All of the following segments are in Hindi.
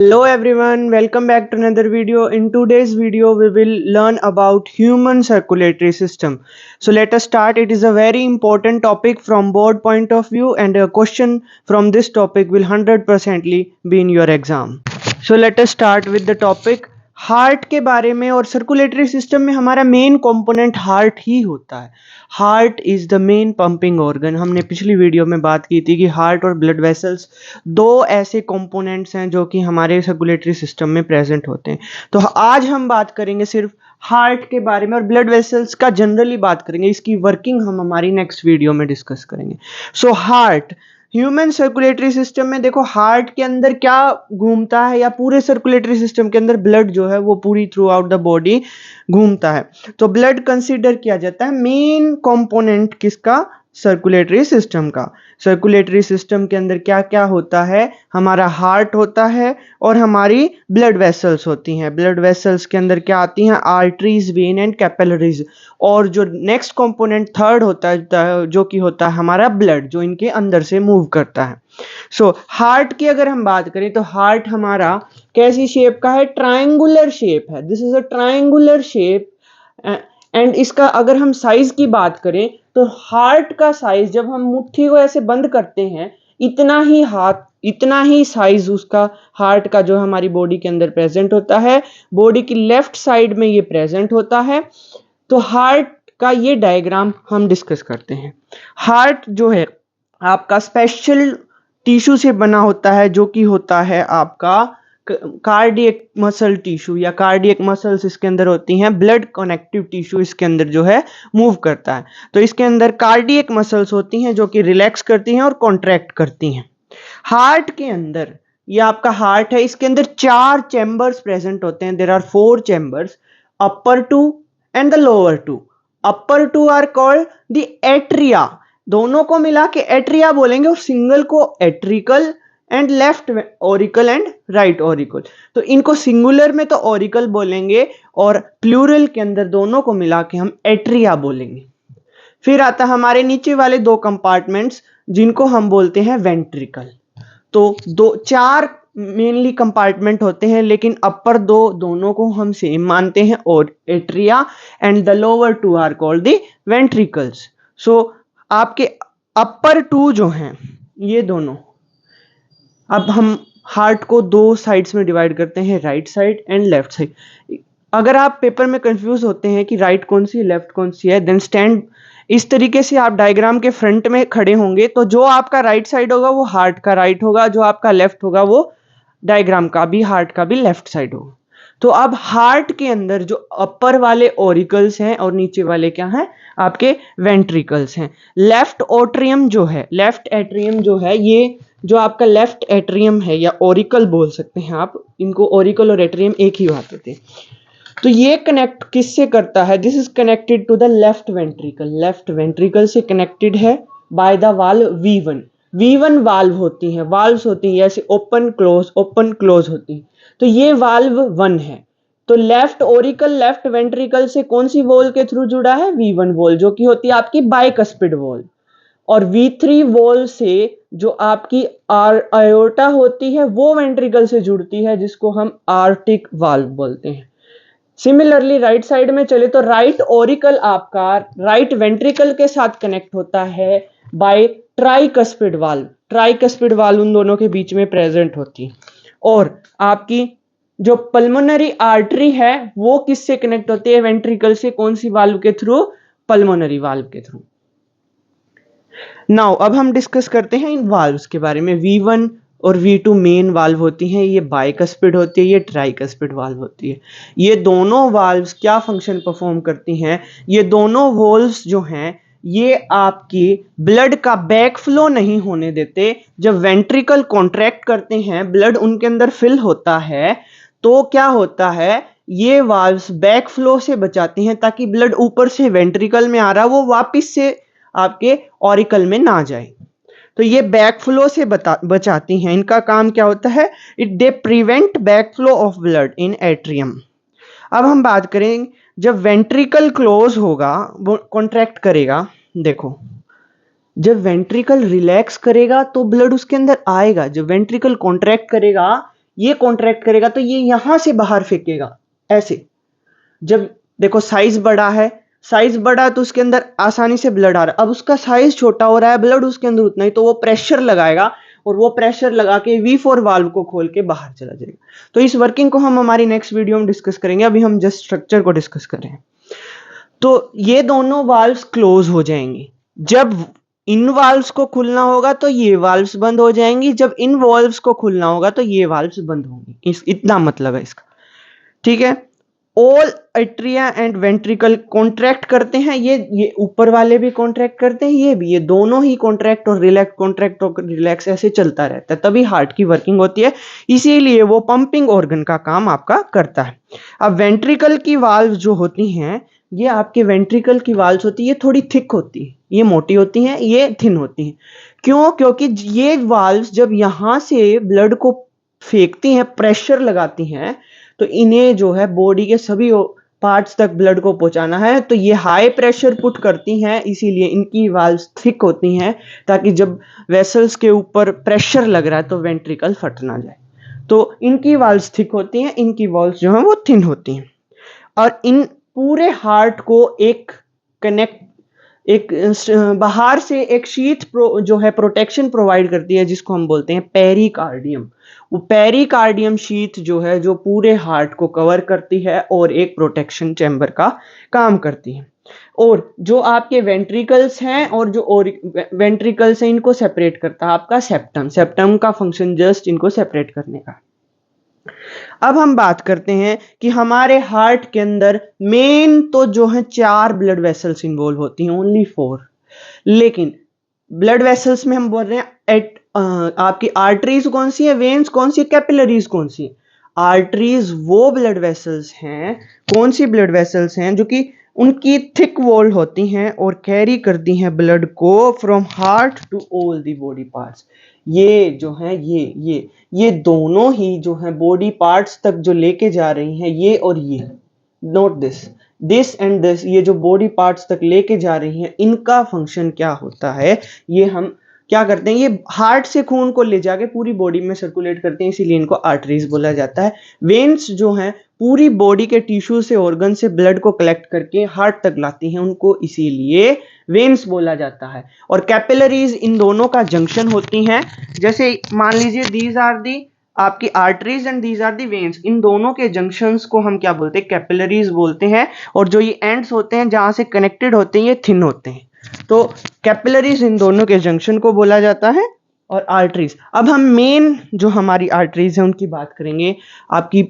Hello everyone, welcome back to another video. In today's video, we will learn about human circulatory system. So let us start. It is a very important topic from board point of view, and a question from this topic will 100% be in your exam. So let us start with the topic. Heart के बारे में और सर्कुलेटरी सिस्टम में हमारा मेन कंपोनेंट हार्ट ही होता है. Heart is the main pumping organ. हमने पिछली वीडियो में बात की थी कि हार्ट और ब्लड वेसल्स दो ऐसे कंपोनेंट्स हैं जो कि हमारे सर्कुलेटरी सिस्टम में प्रेजेंट होते हैं. तो आज हम बात करेंगे सिर्फ हार्ट के बारे में और ब्लड वेसल्स का जनरली बात करेंगे. इसकी वर्किंग हम हमारी नेक्स्ट वीडियो में डिस्कस करेंगे. So heart human circulatory system में देखो, हार्ट के अंदर क्या घूमता है या पूरे सर्कुलेटरी सिस्टम के अंदर ब्लड जो है वो पूरी थ्रू आउट द बॉडी घूमता है. तो ब्लड कंसीडर किया जाता है मेन कंपोनेंट किसका? सर्कुलेटरी सिस्टम का. सर्कुलेटरी सिस्टम के अंदर क्या क्या होता है? हमारा हार्ट होता है और हमारी ब्लड वेसल्स होती हैं. ब्लड वेसल्स के अंदर क्या आती हैं? Arteries, when and capillaries. और जो नेक्स्ट कंपोनेंट थर्ड होता है जो कि होता है हमारा ब्लड, जो इनके अंदर से मूव करता है. सो हार्ट की अगर हम बात करें तो हार्ट हमारा कैसी शेप का है? ट्रायंगुलर शेप है. This is a triangular shape. And इसका अगर हम साइज की बात करें तो हार्ट का साइज, जब हम मुट्ठी को ऐसे बंद करते हैं, इतना ही साइज उसका हार्ट का जो हमारी बॉडी के अंदर प्रेजेंट होता है. बॉडी की लेफ्ट साइड में ये प्रेजेंट होता है. तो हार्ट का ये डायग्राम हम डिस्कस करते हैं. हार्ट जो है आपका स्पेशल टिश्यू से बना होता है, जो कि होता है आपका कार्डियक मसल टिश्यू या कार्डियक मसल्स इसके अंदर होती हैं. ब्लड कनेक्टिव टिश्यू इसके अंदर जो है मूव करता है. तो इसके अंदर कार्डियक मसल्स होती हैं जो कि रिलैक्स करती हैं और कॉन्ट्रैक्ट करती हैं. हार्ट के अंदर, ये आपका हार्ट है, इसके अंदर 4 चैम्बर्स प्रेजेंट होते हैं. There are 4 chambers, upper 2 and the lower 2. Upper 2 are called the atria. दोनों को मिला के एट्रिया बोलेंगे और सिंगल को auricle and left auricle and right auricle. तो इनको सिंगुलर में तो ऑरिकल बोलेंगे और प्लूरल के अंदर दोनों को मिला के हम एट्रिया बोलेंगे. फिर आता हमारे नीचे वाले 2 कंपार्टमेंट्स जिनको हम बोलते हैं वेंट्रिकल. तो 4 मेनली कंपार्टमेंट होते हैं, लेकिन अपर दोनों को हम सेम मानते हैं और atria, and the lower 2 are called the ventricles. So आपके अपर 2 जो हैं ये दोनों, अब हम हार्ट को 2 साइड्स में डिवाइड करते हैं, right side and left side. अगर आप पेपर में कंफ्यूज होते हैं कि राइट कौन सी लेफ्ट कौन सी है, देन स्टैंड इस तरीके से. आप डायग्राम के फ्रंट में खड़े होंगे तो जो आपका राइट साइड होगा वो हार्ट का राइट होगा, जो आपका लेफ्ट होगा वो डायग्राम का भी हार्ट का भी लेफ्ट साइड होगा. तो अब हार्ट के अंदर जो अपर वाले ऑरिकल्स हैं और नीचे वाले क्या हैं? आपके वेंट्रिकल्स हैं. लेफ्ट एट्रियम जो है, ये जो आपका लेफ्ट एट्रियम है या ऑरिकल बोल सकते हैं आप इनको, ऑरिकल और एट्रियम एक ही बात होती है. तो ये कनेक्ट किससे करता है? This is connected to the left ventricle. Left ventricle से कनेक्टेड है by the valve V1. V1 valve होती है, वाल्व्स होती है ऐसे ओपन क्लोज होती है. तो ये वाल्व 1 है. तो लेफ्ट ऑरिकल लेफ्ट वेंट्रिकल से कौन सी वॉल के थ्रू जुड़ा है? V1 वॉल, जो कि होती है आपकी बाइकस्पिड वॉल. और V3 वॉल से जो आपकी आयोर्टा होती है वो वेंट्रिकल से जुड़ती है, जिसको हम आर्टिक वाल्व बोलते हैं. सिमिलरली राइट साइड में चले तो राइट ऑरिकल आपका राइट वेंट्रिकल के साथ कनेक्ट होता है by tricuspid valve. Tricuspid valve उन दोनों के बीच में प्रेजेंट होती है. और आपकी जो पल्मोनरी आर्टरी है वो किससे कनेक्ट होती है? वेंट्रिकल से. कौन सी वाल्व के थ्रू? पल्मोनरी वाल्व के थ्रू. नाउ अब हम डिस्कस करते हैं इन वाल्व्स के बारे में. V1 और V2 मेन वाल्व होती हैं, ये बाइकस्पिड होती है, ये ट्राइकस्पिड वाल्व होती है. ये दोनों वाल्व्स क्या फंक्शन परफॉर्म करती हैं? ये दोनों वाल्व्स जो हैं ये आपकी ब्लड का बैक फ्लो नहीं होने देते. जब वेंट्रिकल कॉन्ट्रैक्ट करते हैं, ब्लड उनके अंदर फिल होता है, तो क्या होता है? ये वाल्व्स बैक फ्लो से बचाती हैं ताकि ब्लड ऊपर से वेंट्रिकल में आ रहा वो वापस से आपके ऑरिकल में ना जाए. तो ये बैक फ्लो से बचाती हैं. इनका काम क्या होता है? They prevent back flow of blood in atrium. अब हम बात करें, जब वेंट्रिकल क्लोज होगा, वो कॉन्ट्रैक्ट करेगा. देखो, जब वेंट्रिकल रिलैक्स करेगा तो ब्लड उसके अंदर आएगा. जब वेंट्रिकल कॉन्ट्रैक्ट करेगा ये कॉन्ट्रैक्ट करेगा तो ये यहां से बाहर फेंकेगा ऐसे। जब देखो साइज बड़ा है, साइज बड़ा तो उसके अंदर आसानी से ब्लड आ रहा है, अब उसका साइज छोटा हो रहा है, ब्लड उसके अंदर उतना ही, तो वो प्रेशर लगाएगा और वो प्रेशर लगा के V4 वाल्व को खोल के बाहर चला जाएगा। तो इस वर्किंग को हम हमारी नेक्स्ट वीडियो में डिस्कस करेंगे, अभी हम जस्ट स्ट्रक्चर को डिस्कस कर रहे हैं। तो ये दोनों वाल्व्स क्लोज हो जाएंगे, जब इन वाल्व्स को खुलना होगा तो ये वाल्व्स बंद हो जाएंगी, जब इन वाल्व्स को खुलना होगा तो ये वाल्व्स बंद होंगी। इतना मतलब है इसका, ठीक है। All atria and ventricle contract करते हैं, ये ऊपर वाले भी कॉन्ट्रैक्ट करते हैं, ये भी, ये दोनों ही कॉन्ट्रैक्ट और रिलैक्स, कॉन्ट्रैक्ट और रिलैक्स ऐसे चलता रहता है, तभी हार्ट की वर्किंग होती है, इसीलिए वो पंपिंग ऑर्गन का काम आपका करता है। अब वेंट्रिकल की वाल्व जो होती हैं, ये आपके वेंट्रिकल की वाल्व होती है, ये थोड़ी थिक होती है, ये मोटी होती हैं, ये थिन होती हैं। क्यों? क्योंकि ये वाल्व जब यहां से ब्लड को फेंकती हैं, प्रेशर लगाती हैं, तो इन्हें जो है बॉडी के सभी पार्ट्स तक ब्लड को पहुंचाना है, तो ये हाई प्रेशर पुट करती हैं, इसीलिए इनकी वाल्व्स थिक होती हैं, ताकि जब वेसल्स के ऊपर प्रेशर लग रहा है तो वेंट्रिकल फट ना जाए। तो इनकी वाल्व्स थिक होती हैं, इनकी वाल्व्स जो है वो थिन होती हैं। और इन पूरे हार्ट को एक बाहर से एक शीथ जो है प्रोटेक्शन प्रोवाइड करती है, जिसको हम बोलते हैं पेरिकार्डियम। वो पेरिकार्डियम शीथ जो है, जो पूरे हार्ट को कवर करती है और एक प्रोटेक्शन चैम्बर का काम करती है। और जो आपके वेंट्रिकल्स हैं और जो वेंट्रिकल्स हैं, इनको सेपरेट करता है आपका सेप्टम। सेप्टम का फंक्शन जस्ट इनको सेपरेट करने का। अब हम बात करते हैं कि हमारे हार्ट के अंदर मेन तो जो है 4 ब्लड वेसल्स इन्वॉल्व होती हैं, ओनली 4। लेकिन ब्लड वेसल्स में हम बोल रहे हैं आपकी आर्टरीज कौन सी है, वेन्स कौन सी, कैपिलरीज कौन सी। आर्टरीज वो ब्लड वेसल्स हैं, कौन सी ब्लड वेसल्स हैं, जो कि उनकी थिक वॉल होती हैं और कैरी करती हैं ब्लड को from heart to all the body parts. ये जो है ये दोनों ही जो है बॉडी पार्ट्स तक जो लेके जा रही हैं, ये और ये, नोट दिस एंड दिस, ये जो बॉडी पार्ट्स तक लेके जा रही हैं, इनका फंक्शन क्या होता है, ये हम क्या करते हैं, ये हार्ट से खून को ले जाके पूरी बॉडी में सर्कुलेट करते हैं, इसीलिए इनको आर्टरीज बोला जाता है। वेन्स जो हैं पूरी बॉडी के टिश्यू से, ऑर्गन से ब्लड को कलेक्ट करके हार्ट तक लाती हैं, उनको इसीलिए वेन्स बोला जाता है। और कैपिलरीज इन दोनों का जंक्शन होती हैं, जैसे मान लीजिए दीज आर दी आपकी arteries and these are the veins, इन दोनों के जंक्शंस को हम क्या बोलते हैं, कैपिलरीज बोलते हैं। और जो ये एंड्स होते हैं जहां से कनेक्टेड होते हैं, ये थिन होते हैं, तो कैपिलरीज इन दोनों के जंक्शन को बोला जाता है। और आर्टरीज, अब हम मेन जो हमारी आर्टरीज है उनकी बात करेंगे। आपकी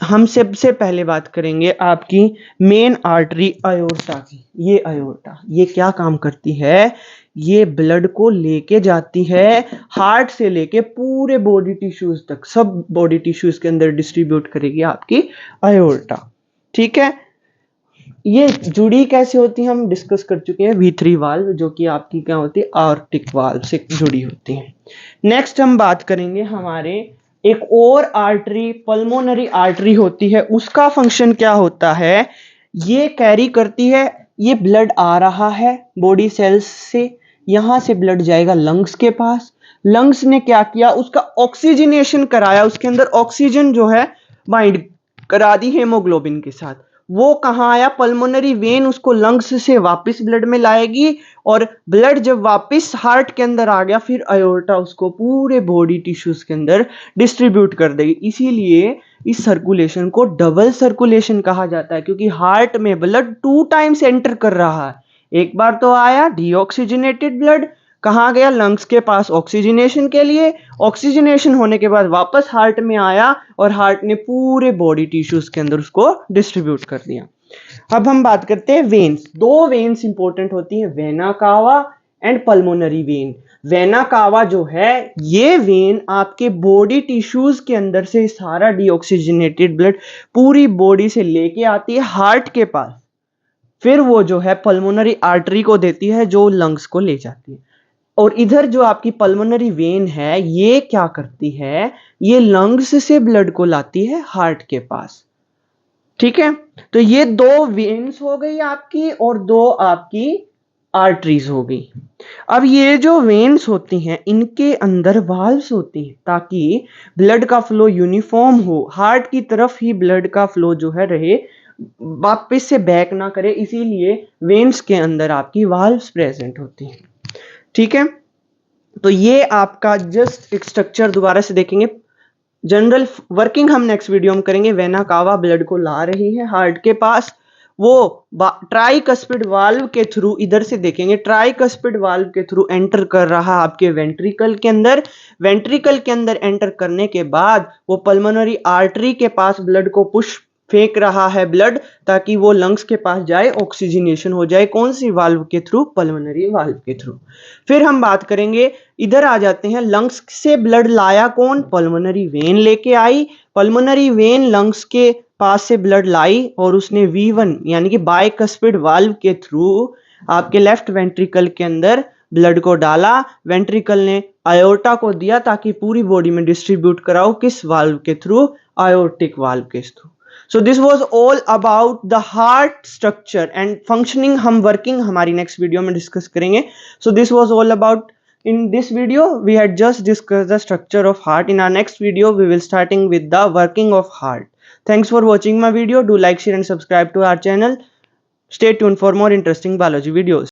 हम सबसे पहले बात करेंगे आपकी मेन आर्टरी अयोर्टा की। ये अयोर्टा, ये क्या काम करती है, ये ब्लड को लेके जाती है हार्ट से लेके पूरे बॉडी टिश्यूज तक, सब बॉडी टिश्यूज के अंदर डिस्ट्रीब्यूट करेगी आपकी अयोर्टा, ठीक है। ये जुड़ी कैसे होती है हम डिस्कस कर चुके हैं, V3 वाल्व, जो कि आपकी क्या होती है, आर्टिक वाल्व से जुड़ी होती है। नेक्स्ट हम बात करेंगे हमारे एक और आर्टरी, पल्मोनरी आर्टरी होती है, उसका फंक्शन क्या होता है, ये कैरी करती है, ये ब्लड आ रहा है बॉडी सेल्स से, यहां से ब्लड जाएगा लंग्स के पास, लंग्स ने क्या किया, उसका ऑक्सीजनेशन कराया, उसके अंदर ऑक्सीजन जो है बाइंड करा दी हेमोग्लोबिन के साथ, वो कहाँ आया, पल्मोनरी वेन उसको लंग्स से वापस ब्लड में लाएगी, और ब्लड जब वापस हार्ट के अंदर आ गया, फिर अयोर्टा उसको पूरे बॉडी टिश्यूज के अंदर डिस्ट्रीब्यूट कर देगी। इसीलिए इस सर्कुलेशन को डबल सर्कुलेशन कहा जाता है, क्योंकि हार्ट में ब्लड 2 टाइम्स एंटर कर रहा है। एक बार तो आया डीऑक्सीजनेटेड ब्लड, कहाँ गया, लंग्स के पास ऑक्सीजनेशन के लिए, ऑक्सीजनेशन होने के बाद वापस हार्ट में आया और हार्ट ने पूरे बॉडी टिश्यूज के अंदर उसको डिस्ट्रीब्यूट कर दिया। अब हम बात करते हैं वेन्स। 2 वेन्स इंपॉर्टेंट होती हैं, vena cava and pulmonary vein. Vena cava जो है, ये वेन आपके बॉडी टिश्यूज के अंदर से सारा डीऑक्सीजनेटेड ब्लड पूरी बॉडी से लेके आती है हार्ट के पास, फिर वो जो है पल्मोनरी आर्टरी को देती है, जो लंग्स को ले जाती है। और इधर जो आपकी पल्मोनरी वेन है, ये क्या करती है, ये लंग्स से ब्लड को लाती है हार्ट के पास, ठीक है। तो ये 2 वेन्स हो गई आपकी और 2 आपकी आर्टरीज हो गई। अब ये जो वेन्स होती हैं इनके अंदर वाल्व्स होती हैं ताकि ब्लड का फ्लो यूनिफॉर्म हो, हार्ट की तरफ ही ब्लड का फ्लो जो है रहे, वापस से बैक ना करे, इसीलिए वेन्स के अंदर आपकी वाल्व्स प्रेजेंट होती हैं। ठीक है, तो ये आपका जस्ट एक स्ट्रक्चर दोबारा से देखेंगे। जनरल वर्किंग हम नेक्स्ट वीडियो में करेंगे। वेना कावा ब्लड को ला रही है हार्ट के पास, वो ट्राइकस्पिड वाल्व के थ्रू, इधर से देखेंगे, ट्राइकस्पिड वाल्व के थ्रू एंटर कर रहा आपके वेंट्रिकल के अंदर। वेंट्रिकल के अंदर एंटर करने के बाद वो पल्मोनरी आर्टरी के पास ब्लड को पुश फेंक रहा है ब्लड, ताकि वो लंग्स के पास जाए, ऑक्सीजनेशन हो जाए। कौन सी वाल्व के थ्रू? पल्मोनरी वाल्व के थ्रू। फिर हम बात करेंगे, इधर आ जाते हैं, लंग्स से ब्लड लाया कौन? पल्मोनरी वेन लेके आई। पल्मोनरी वेन लंग्स के पास से ब्लड लाई और उसने V1 यानी कि बाइकस्पिड वाल्व के थ्रू आपके लेफ्ट वेंट्रिकल के अंदर ब्लड को डाला। वेंट्रिकल ने आयोर्टा को दिया ताकि पूरी बॉडी में डिस्ट्रीब्यूट कराओ। किस वाल्व के थ्रू? आयोर्टिक वाल्व के through. So this was all about the heart structure and functioning. हम working हमारी next video में discuss करेंगे. So this was all about. In this video we had just discussed the structure of heart. In our next video we will starting with the working of heart. Thanks for watching my video. Do like, share and subscribe to our channel. Stay tuned for more interesting biology videos.